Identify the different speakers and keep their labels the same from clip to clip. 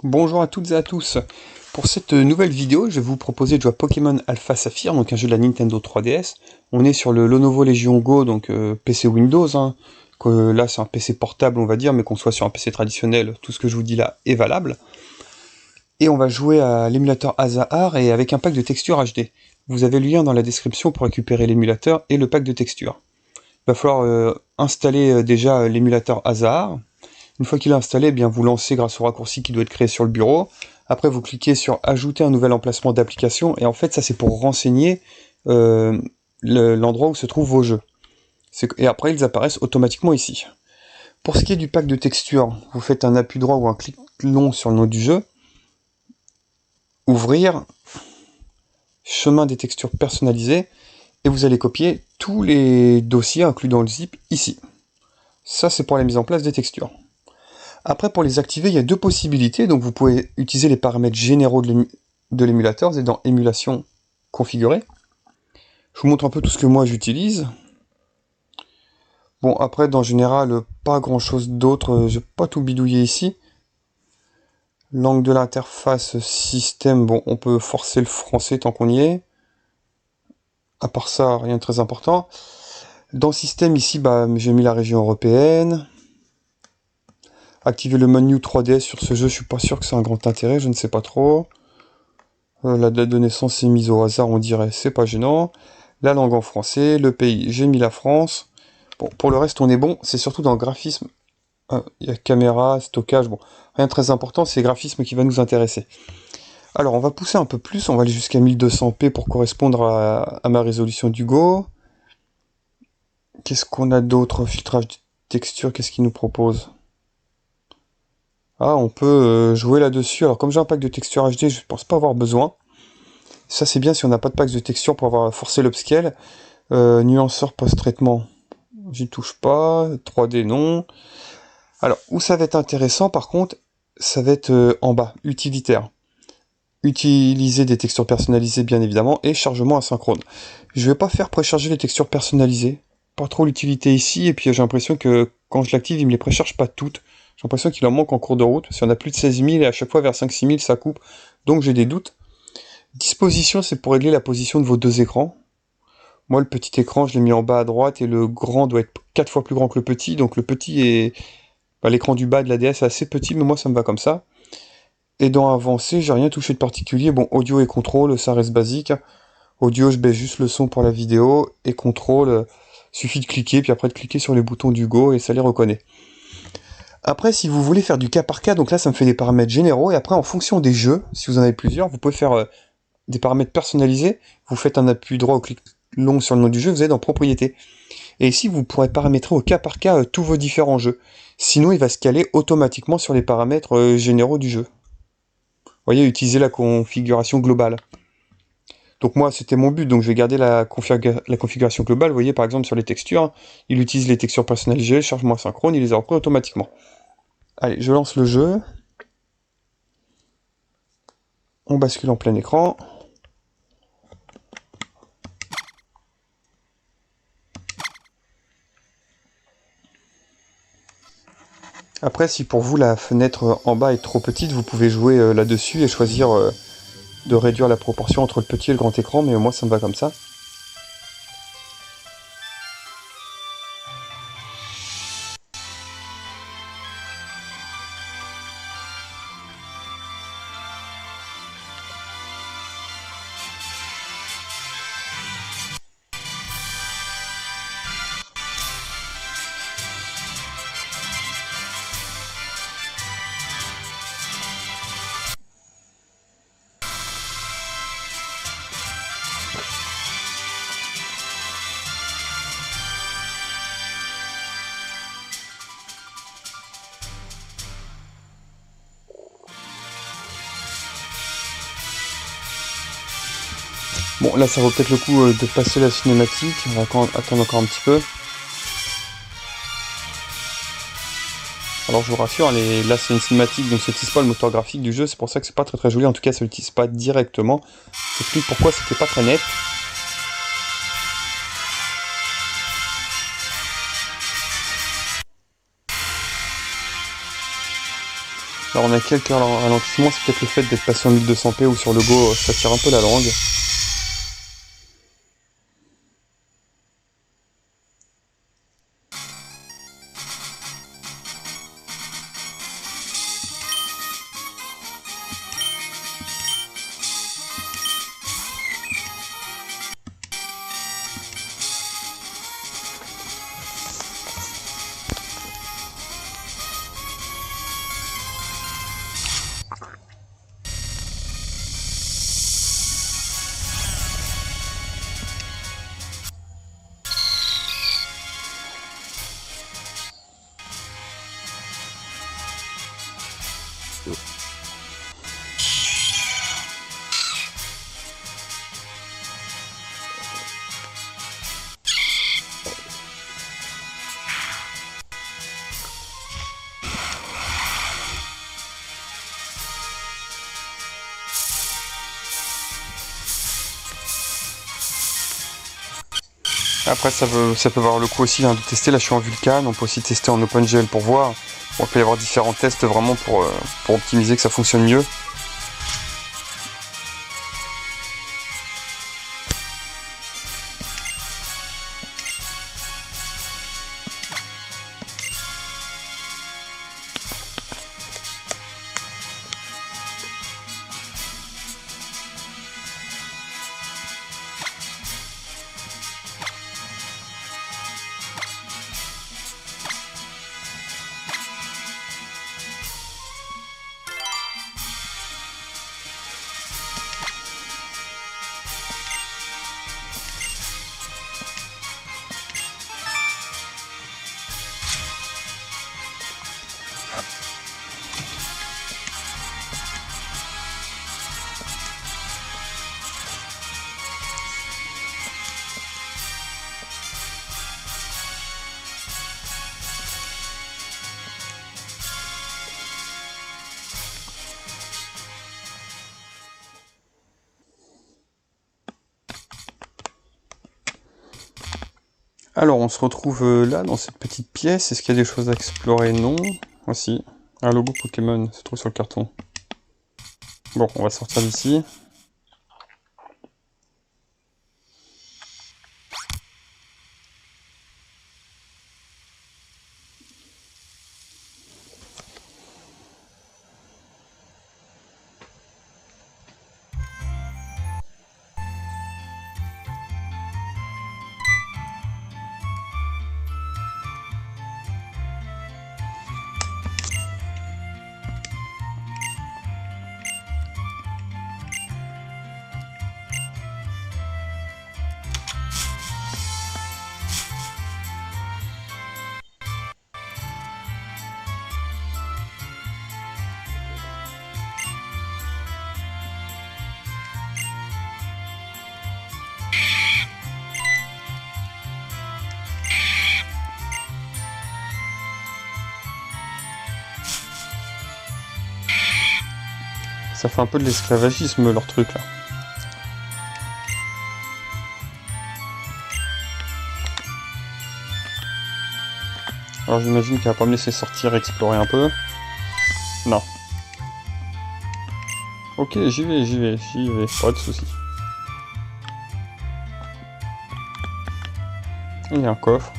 Speaker 1: Bonjour à toutes et à tous. Pour cette nouvelle vidéo, je vais vous proposer de jouer à Pokémon Alpha Saphir, donc un jeu de la Nintendo 3DS. On est sur le Lenovo Legion Go, donc PC Windows. Que là, c'est un PC portable, on va dire, mais qu'on soit sur un PC traditionnel, tout ce que je vous dis là est valable. Et on va jouer à l'émulateur Azahar et avec un pack de textures HD. Vous avez le lien dans la description pour récupérer l'émulateur et le pack de textures. Il va falloir installer déjà l'émulateur Azahar. Une fois qu'il est installé, eh bien vous lancez grâce au raccourci qui doit être créé sur le bureau. Après, vous cliquez sur ajouter un nouvel emplacement d'application. Et en fait, ça c'est pour renseigner l'endroit où se trouvent vos jeux. Et après, ils apparaissent automatiquement ici. Pour ce qui est du pack de textures, vous faites un appui droit ou un clic long sur le nom du jeu. Ouvrir. Chemin des textures personnalisées. Et vous allez copier tous les dossiers inclus dans le zip ici. Ça, c'est pour la mise en place des textures. Après, pour les activer, il y a deux possibilités. Donc, vous pouvez utiliser les paramètres généraux de l'émulateur. Vous êtes dans Émulation configurée. Je vous montre un peu tout ce que moi j'utilise. Bon, après, dans général, pas grand-chose d'autre. Je vais pas tout bidouiller ici. Langue de l'interface système. Bon, on peut forcer le français tant qu'on y est. À part ça, rien de très important. Dans système, ici, j'ai mis la région européenne. Activer le menu 3DS sur ce jeu, je suis pas sûr que c'est un grand intérêt, je ne sais pas trop. La date de naissance est mise au hasard, on dirait, c'est pas gênant. La langue en français, le pays, j'ai mis la France. Bon, pour le reste, on est bon, c'est surtout dans le graphisme. Il y a caméra, stockage, bon, rien de très important, c'est le graphisme qui va nous intéresser. Alors, on va pousser un peu plus, on va aller jusqu'à 1200p pour correspondre à ma résolution du Go. Qu'est-ce qu'on a d'autre? Filtrage de texture, qu'est-ce qu'il nous propose? Ah, on peut jouer là-dessus. Alors, comme j'ai un pack de texture HD, je pense pas avoir besoin. Ça, c'est bien si on n'a pas de pack de texture pour avoir forcé l'upscale. Nuanceur post-traitement, j'y touche pas. 3D, non. Alors, où ça va être intéressant, par contre, ça va être en bas, utilitaire. Utiliser des textures personnalisées, bien évidemment, et chargement asynchrone. Je vais pas faire précharger les textures personnalisées. Pas trop l'utilité ici, et puis j'ai l'impression que quand je l'active, il me les précharge pas toutes. J'ai l'impression qu'il en manque en cours de route. Si on a plus de 16 000, et à chaque fois vers 5-6 000, ça coupe. Donc j'ai des doutes. Disposition, c'est pour régler la position de vos deux écrans. Moi, le petit écran, je l'ai mis en bas à droite, et le grand doit être 4 fois plus grand que le petit. Donc le petit est... l'écran du bas de la DS est assez petit, mais moi, ça me va comme ça. Et dans avancé, j'ai rien touché de particulier. Bon, audio et contrôle, ça reste basique. Audio, je baisse juste le son pour la vidéo. Et contrôle, suffit de cliquer, puis après de cliquer sur les boutons du Go, et ça les reconnaît. Après, si vous voulez faire du cas par cas, donc là, ça me fait des paramètres généraux. Et après, en fonction des jeux, si vous en avez plusieurs, vous pouvez faire des paramètres personnalisés. Vous faites un appui droit ou clic long sur le nom du jeu, vous allez dans Propriétés. Et ici, vous pourrez paramétrer au cas par cas tous vos différents jeux. Sinon, il va se caler automatiquement sur les paramètres généraux du jeu. Vous voyez, utiliser la configuration globale. Donc moi, c'était mon but, donc je vais garder la configuration globale. Vous voyez, par exemple, sur les textures, il utilise les textures personnalisées, chargement asynchrone, il les a repris automatiquement. Allez, je lance le jeu. On bascule en plein écran. Après, si pour vous la fenêtre en bas est trop petite, vous pouvez jouer là-dessus et choisir de réduire la proportion entre le petit et le grand écran, mais moi ça me va comme ça. Bon, là ça vaut peut-être le coup de passer la cinématique, on va attendre encore un petit peu. Alors je vous rassure, là c'est une cinématique, donc ça n'utilise pas le moteur graphique du jeu, c'est pour ça que c'est pas très joli, en tout cas ça l'utilise pas directement. J'explique pourquoi c'était pas très net. Alors on a quelques ralentissements, c'est peut-être le fait d'être passé en 1200p ou sur le Go, ça tire un peu la langue. Après ça peut avoir le coup aussi hein, de tester, là je suis en Vulkan, on peut aussi tester en OpenGL pour voir. Bon, il peut y avoir différents tests vraiment pour optimiser que ça fonctionne mieux. Alors on se retrouve là dans cette petite pièce, est-ce qu'il y a des choses à explorer? Non. Voici, un logo Pokémon se trouve sur le carton. Bon, on va sortir d'ici. Ça fait un peu de l'esclavagisme leur truc là. Alors j'imagine qu'elle va pas me laisser sortir et explorer un peu. Non. Ok, j'y vais, pas de soucis. Il y a un coffre.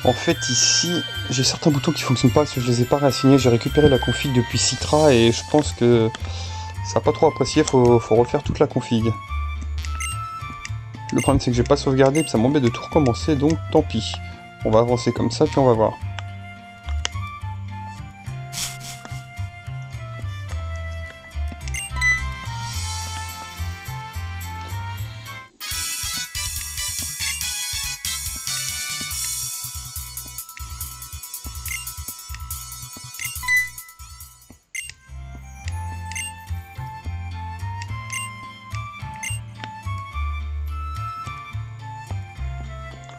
Speaker 1: En fait ici, j'ai certains boutons qui fonctionnent pas parce que je les ai pas réassignés, j'ai récupéré la config depuis Citra et je pense que ça n'a pas trop apprécié, faut refaire toute la config. Le problème c'est que j'ai pas sauvegardé et ça m'embête de tout recommencer, donc tant pis. On va avancer comme ça puis on va voir.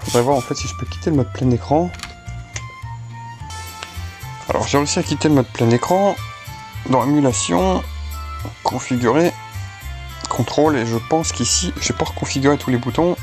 Speaker 1: Faudrait voir en fait si je peux quitter le mode plein écran. Alors j'ai réussi à quitter le mode plein écran. Dans émulation, configurer, contrôle, et je pense qu'ici, je vais pas reconfigurer tous les boutons.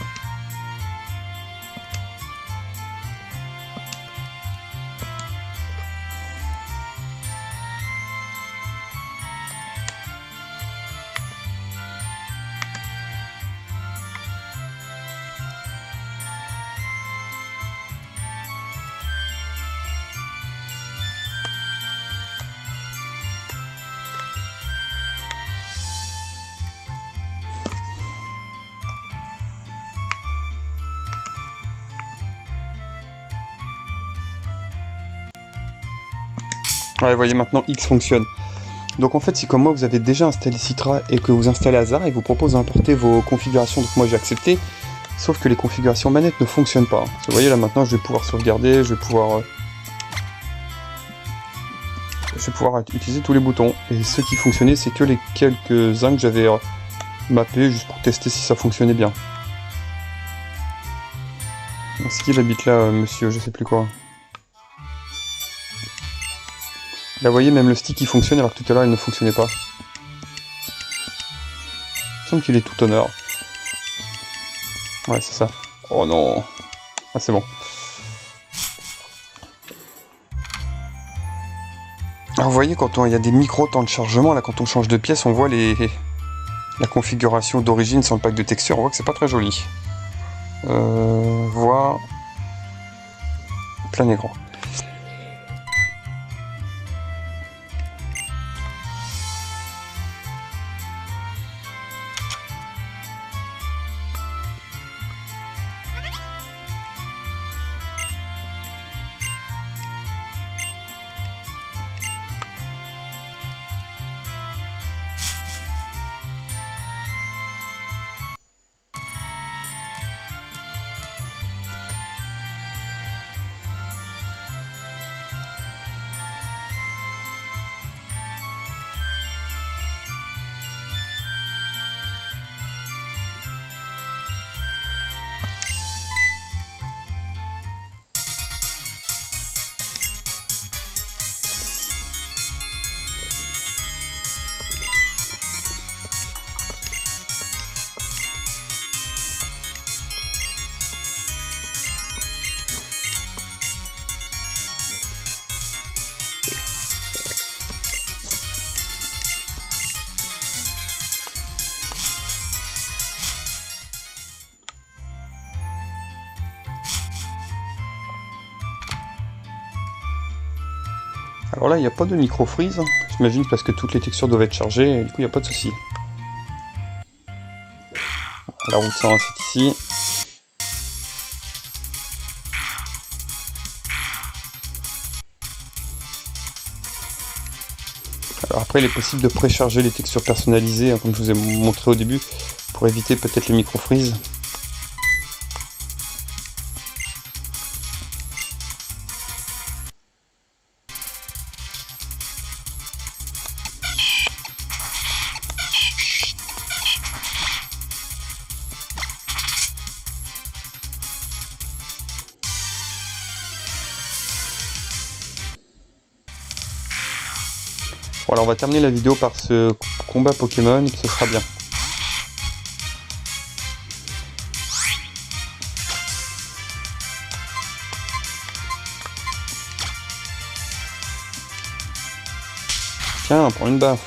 Speaker 1: Ouais, vous voyez maintenant X fonctionne. Donc en fait, si comme moi vous avez déjà installé Citra et que vous installez Hasard, il vous propose d'importer vos configurations. Donc moi j'ai accepté, sauf que les configurations manettes ne fonctionnent pas. Vous voyez là maintenant, je vais pouvoir sauvegarder, je vais pouvoir utiliser tous les boutons. Et ce qui fonctionnait, c'est que les quelques-uns que j'avais mappés juste pour tester si ça fonctionnait bien. Est-ce qu'il habite là, monsieur, je sais plus quoi. Là, vous voyez, même le stick il fonctionne alors que tout à l'heure il ne fonctionnait pas. Il me semble qu'il est tout honneur. Ouais, c'est ça. Oh non. Ah, c'est bon. Alors, vous voyez, quand il y a des micro-temps de chargement, là, quand on change de pièce, on voit la configuration d'origine sans le pack de texture. On voit que c'est pas très joli. Voir. Plein écran. Alors là, il n'y a pas de micro-freeze. J'imagine parce que toutes les textures doivent être chargées, et du coup, il n'y a pas de souci. La route 100, c'est ici. Alors après, il est possible de précharger les textures personnalisées, hein, comme je vous ai montré au début, pour éviter peut-être les micro-freeze. Voilà, on va terminer la vidéo par ce combat Pokémon, ce sera bien. Tiens, prends une baffe.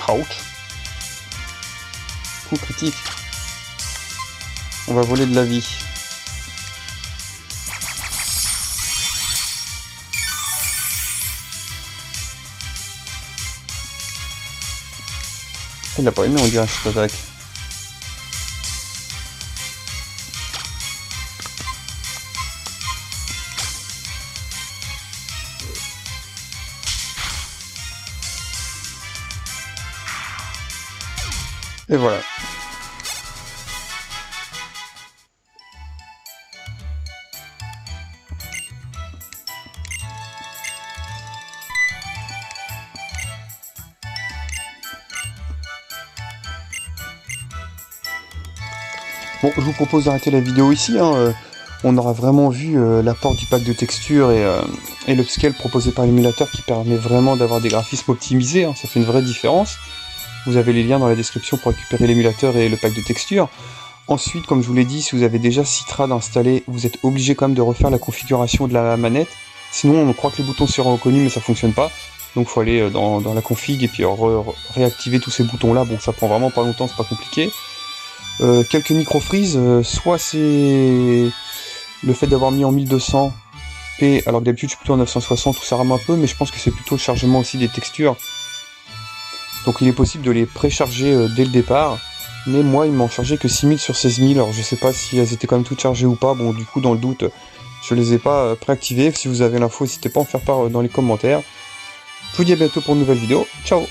Speaker 1: Ouch. Coup critique. On va voler de la vie. Il a pas aimé, on dirait, cette attaque. Et voilà. Bon, je vous propose d'arrêter la vidéo ici, hein. On aura vraiment vu l'apport du pack de texture et l'upscale proposé par l'émulateur qui permet vraiment d'avoir des graphismes optimisés, hein. Ça fait une vraie différence. Vous avez les liens dans la description pour récupérer l'émulateur et le pack de texture. Ensuite, comme je vous l'ai dit, si vous avez déjà Citrad installé, vous êtes obligé quand même de refaire la configuration de la manette. Sinon, on croit que les boutons seront reconnus, mais ça fonctionne pas. Donc il faut aller dans la config et puis réactiver tous ces boutons-là. Bon, ça prend vraiment pas longtemps, c'est pas compliqué. Quelques micro-freeze, soit c'est le fait d'avoir mis en 1200p, alors que d'habitude je suis plutôt en 960, où ça rame un peu, mais je pense que c'est plutôt le chargement aussi des textures. Donc il est possible de les précharger dès le départ, mais moi il m'en chargeait que 6000 sur 16000, alors je sais pas si elles étaient quand même toutes chargées ou pas, bon du coup dans le doute, je les ai pas préactivées. Si vous avez l'info, n'hésitez pas à en faire part dans les commentaires. Je vous dis à bientôt pour une nouvelle vidéo, ciao.